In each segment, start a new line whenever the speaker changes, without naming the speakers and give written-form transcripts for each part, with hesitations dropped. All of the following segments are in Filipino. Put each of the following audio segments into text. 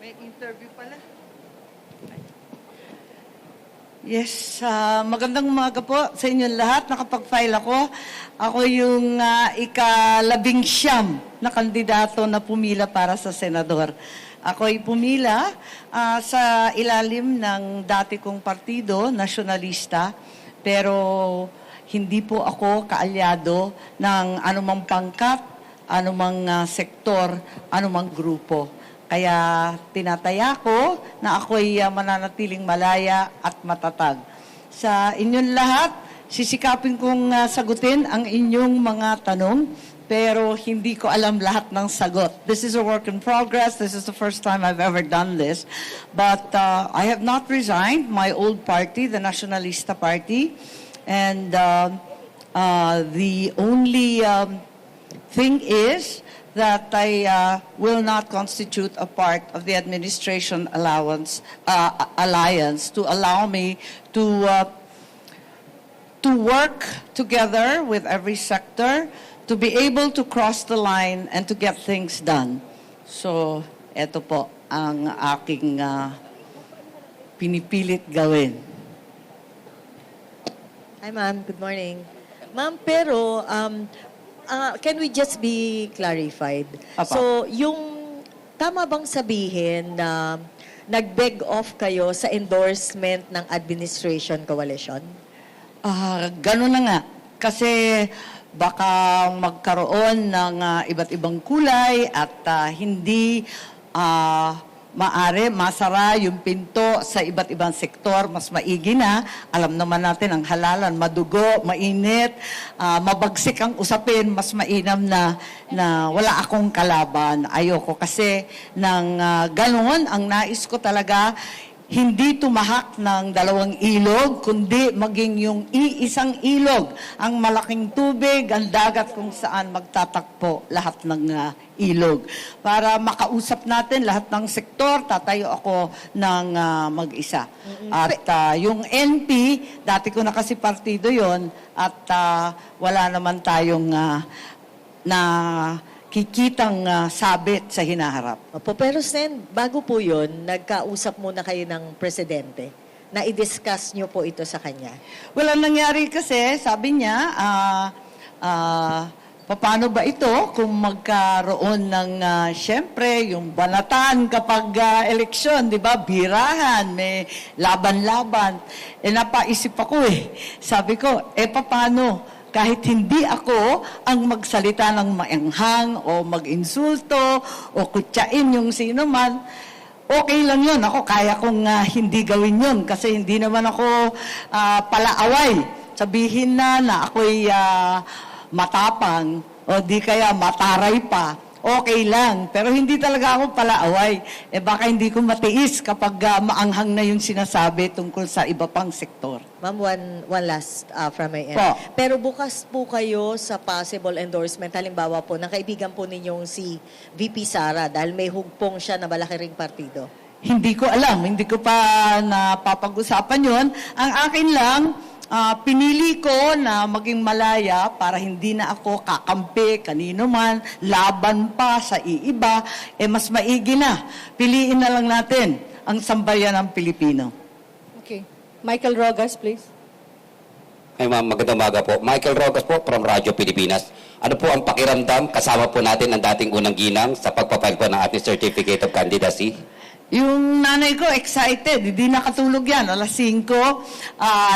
May interview pala.
Yes, magandang umaga po sa inyong lahat. Nakapag-file ako. Ako yung ika-19 na kandidato na pumila para sa senador. Ako ay pumila sa ilalim ng dati kong partido, nasyonalista, pero hindi po ako kaalyado ng anumang pangkat, anumang sektor, anumang grupo. Kaya tinataya ko na ako'y mananatiling malaya at matatag. Sa inyong lahat, sisikapin kong sagutin ang inyong mga tanong, pero hindi ko alam lahat ng sagot. This is a work in progress. This is the first time I've ever done this. But I have not resigned my old party, the Nacionalista Party. And the only thing is that I will not constitute a part of the administration alliance to allow me to work together with every sector, to be able to cross the line and to get things done. So, eto po ang aking pinipilit gawin.
Hi, ma'am. Good morning. Ma'am, pero can we just be clarified?
Apa.
So, yung tama bang sabihin na nag-beg off kayo sa endorsement ng administration coalition?
Ganun na nga. Kasi baka magkaroon ng iba't ibang kulay at hindi masara yung pinto sa iba't ibang sektor, mas maigi na. Alam naman natin ang halalan, madugo, mainit, mabagsik ang usapin, mas mainam na wala akong kalaban. Ayoko kasi ng ganoon, ang nais ko talaga, hindi tumahak ng dalawang ilog, kundi maging yung iisang ilog, ang malaking tubig, ang dagat kung saan magtatakpo lahat ng ilog. Para makausap natin lahat ng sektor, tatayo ako ng mag-isa. At yung NP, dati ko na kasi partido yon at wala naman tayong kikitang sabit sa hinaharap.
Opo, pero Sen, bago po yun, nagkausap muna kayo ng presidente na i-discuss nyo po ito sa kanya.
Well, ang nangyari kasi, sabi niya, paano ba ito kung magkaroon ng, syempre, yung banatan kapag eleksyon, di ba? Birahan, may laban-laban. Napaisip ako Sabi ko, paano? Kahit hindi ako ang magsalita ng maanghang o mag-insulto o kutsain yung sino man, okay lang yun. Ako, kaya kong hindi gawin yun kasi hindi naman ako palaaway. Sabihin na ako'y matapang o di kaya mataray pa. Okay lang. Pero hindi talaga ako palaaway. Baka hindi ko matiis kapag maanghang na yung sinasabi tungkol sa iba pang sektor.
Ma'am, one last from my end.
Po.
Pero bukas po kayo sa possible endorsement, halimbawa po, ng kaibigan po ninyong si VP Sara dahil may hugpong siya na malaki ring partido.
Hindi ko alam. Hindi ko pa napapag-usapan yon. Ang akin lang, pinili ko na maging malaya para hindi na ako kakampi kanino man, laban pa sa iiba, mas maigi na. Piliin na lang natin ang sambayan ng Pilipino.
Okay. Michael Rogas, please.
Ay ma'am, magandang umaga po. Michael Rogas po from Radyo Pilipinas. Ano po ang pakiramdam? Kasama po natin ang dating unang ginang sa pagpapile po ng ating Certificate of Candidacy.
Yung nanay ko, excited. Hindi nakatulog yan. Alas 5,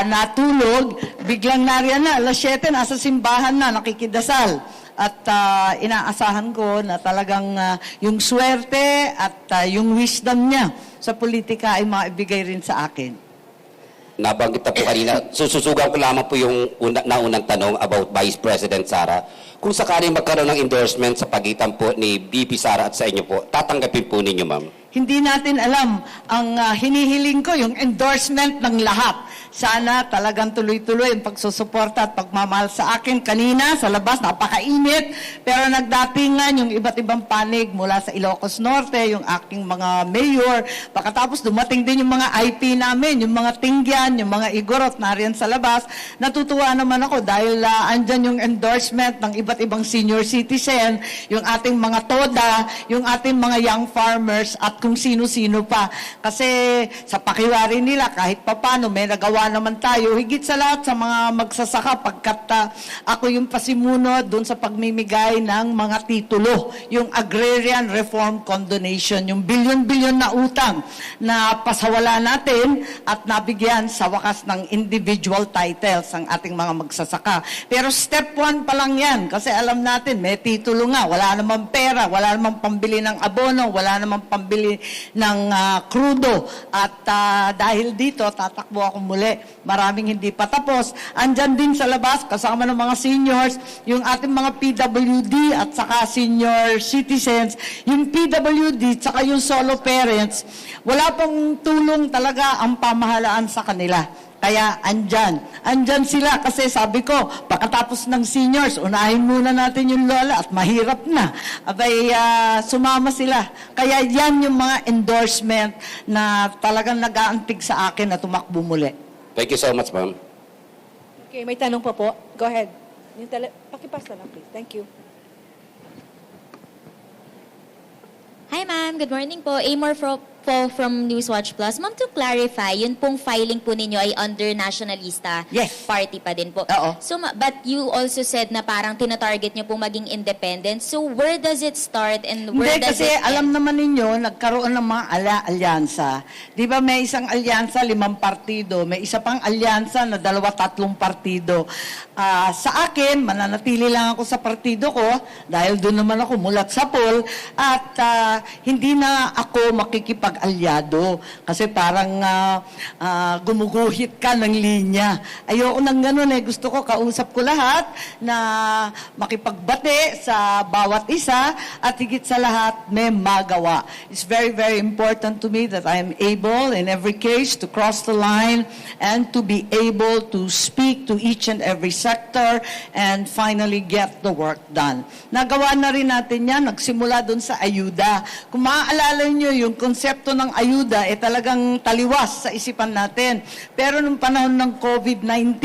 natulog. Biglang nariyan na. Alas 7, nasa simbahan na, nakikidasal. At inaasahan ko na talagang yung swerte at yung wisdom niya sa politika ay maibigay rin sa akin.
Nabanggit na po kanina, sususugan ko lamang po yung naunang tanong about Vice President Sara. Kung sakaling magkaroon ng endorsement sa pagitan po ni VP Sara at sa inyo po, tatanggapin po ninyo, ma'am?
Hindi natin alam. Ang hinihiling ko, yung endorsement ng lahat. Sana talagang tuloy-tuloy ang pagsusuporta at pagmamahal sa akin. Kanina, sa labas, napakainit. Pero nagdatingan yung iba't ibang panig mula sa Ilocos Norte, yung aking mga mayor. Pagkatapos dumating din yung mga IP namin, yung mga Tingyan, yung mga Igorot nariyan sa labas. Natutuwa naman ako dahil andyan yung endorsement ng iba't ibang senior citizen, yung ating mga TODA, yung ating mga young farmers at at kung sino-sino pa. Kasi sa pakiwari nila, kahit papano, may nagawa naman tayo. Higit sa lahat sa mga magsasaka, pagkat ako yung pasimuno doon sa pagmimigay ng mga titulo. Yung Agrarian Reform Condonation, yung bilyon-bilyon na utang na pasawala natin at nabigyan sa wakas ng individual titles ang ating mga magsasaka. Pero step 1 pa lang yan, kasi alam natin, may titulo nga, wala namang pera, wala namang pambili ng abono, wala namang pambili ng krudo. At dahil dito, tatakbo ako muli. Maraming hindi pa tapos. Andyan din sa labas, kasama ng mga seniors, yung ating mga PWD at saka senior citizens, yung PWD at saka yung solo parents, wala pong tulong talaga ang pamahalaan sa kanila. Kaya andyan sila kasi sabi ko, pagkatapos ng seniors, unahin muna natin yung lola at mahirap na. Abay, sumama sila. Kaya yan yung mga endorsement na talagang nag-aantig sa akin na tumakbo muli.
Thank you so much, ma'am.
Okay, may tanong pa po. Go ahead. Pakipass na lang, please. Thank you.
Hi ma'am, good morning po. Amor from Newswatch Plus. Ma'am, to clarify, yun pong filing po ninyo ay under Nationalista
Yes.
Party pa din po.
Oo.
So, but you also said na parang tinatarget nyo pong maging independent. So, where does it start and where
Hindi,
does
kasi
it
alam
end?
naman ninyo, nagkaroon ng mga alyansa. Di ba may isang alyansa, 5 partido. May isa pang alyansa na 2-3 partido. Sa akin, mananatili lang ako sa partido ko dahil doon naman ako mulat sa poll at hindi na ako makikipag-alyado kasi parang gumuguhit ka ng linya. Ayoko nang ganun eh. Gusto ko, kausap ko lahat na makipagbate sa bawat isa at higit sa lahat may magawa. It's very, very important to me that I am able in every case to cross the line and to be able to speak to each and every sector and finally get the work done. Nagawa na rin natin yan, nagsimula dun sa ayuda. Kung maaalala nyo, yung konsepto ng ayuda talagang taliwas sa isipan natin. Pero nung panahon ng COVID-19,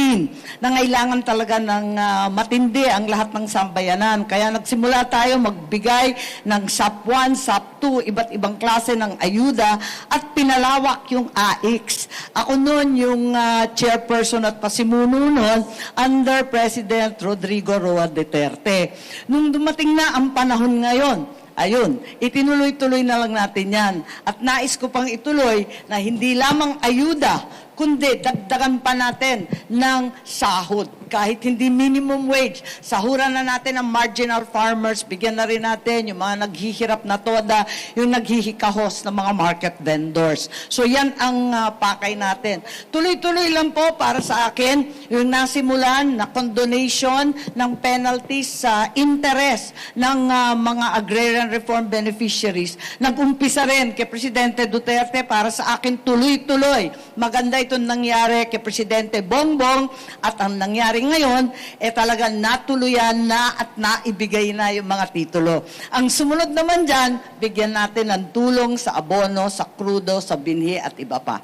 nangailangan talaga ng matindi ang lahat ng sambayanan. Kaya nagsimula tayo magbigay ng SAP 1, SAP 2, iba't ibang klase ng ayuda at pinalawak yung AIX. Ako noon yung chairperson at pasimuno noon under President Rodrigo Roa Duterte. Nung dumating na ang panahon ngayon, ayun, itinuloy-tuloy na lang natin yan. At nais ko pang ituloy na hindi lamang ayuda, kundi dagdagan pa natin ng sahod. Kahit hindi minimum wage, sahuran na natin ang marginal farmers, bigyan na rin natin yung mga naghihirap na toda, yung naghihikahos ng mga market vendors. So yan ang pakay natin. Tuloy-tuloy lang po para sa akin, yung nasimulan na condonation ng penalties sa interest ng mga agrarian reform beneficiaries. Nag-umpisa rin kay Presidente Duterte para sa akin tuloy-tuloy. Maganda itong nangyari kay Presidente Bongbong at ang nangyari ngayon, talagang natuluyan na at naibigay na yung mga titulo. Ang sumunod naman dyan, bigyan natin ng tulong sa abono, sa krudo, sa binhi at iba pa.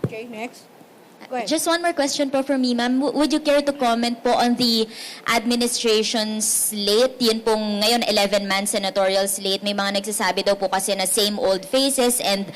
Okay, next. Go ahead.
Just one more question po from me, ma'am. Would you care to comment po on the administration's slate? Yun pong ngayon 11-man senatorial slate. May mga nagsasabi daw po kasi na same old faces and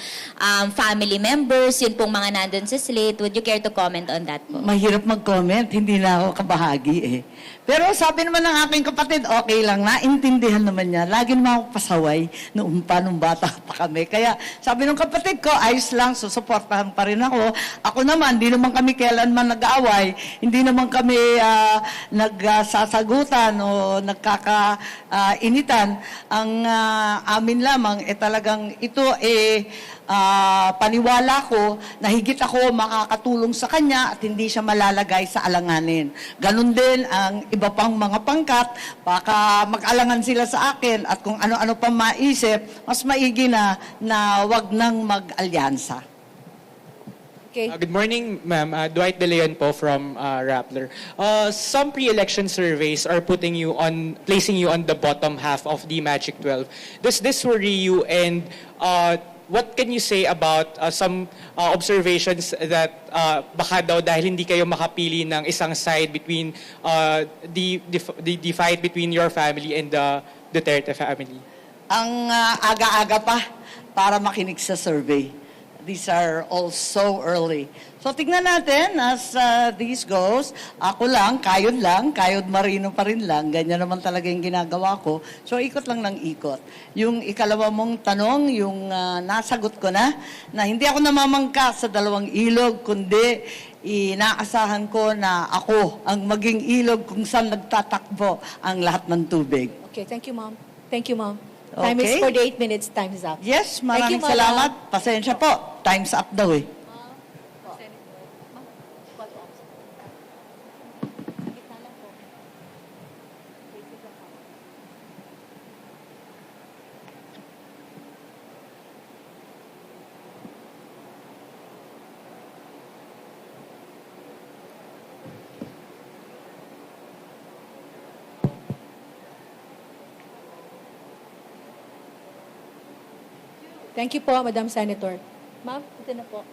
family members. Yun pong mga nandun sa slate. Would you care to comment on that po?
Mahirap mag-comment, hindi na ako kabahagi eh. Pero sabi naman ng aking kapatid, okay lang, naintindihan naman niya. Lagi naman ako pasaway nung bata pa kami. Kaya sabi ng kapatid ko, ayos lang, susuportahan pa rin ako. Ako naman, hindi naman kami kailanman nag-aaway, hindi naman kami nagsasagutan o nagkakainitan. Ang amin lamang, talagang ito paniwala ko na higit ako makakatulong sa kanya at hindi siya malalagay sa alanganin. Ganon din ang iba pang mga pangkat, baka mag-alangan sila sa akin at kung ano-ano pa maisip, mas maigi na wag nang mag-alyansa.
Okay.
Good morning, ma'am. Dwight De Leon po from Rappler. Some pre-election surveys are placing you on the bottom half of the Magic 12. Does this worry you? And what can you say about some observations that baka daw dahil hindi kayo makapili ng isang side between the fight between your family and the Duterte family?
Ang aga-aga pa. para makinig sa survey. These are all so early. So tignan natin as this goes. Ako lang, kayod marino pa rin lang. Ganyan naman talaga yung ginagawa ko. So ikot lang ng ikot. Yung ikalawa mong tanong, yung nasagot ko na hindi ako namamangka sa dalawang ilog, kundi inaasahan ko na ako ang maging ilog kung saan nagtatakbo ang lahat ng tubig.
Okay, thank you, ma'am. Thank you, ma'am. Time is
Okay.
48 minutes. Time is up.
Yes,
Thank you,
maraming
Madam.
salamat. Pasensya po. Time's up daw eh.
Thank you po, Madam Senator. Ma'am, ito na po.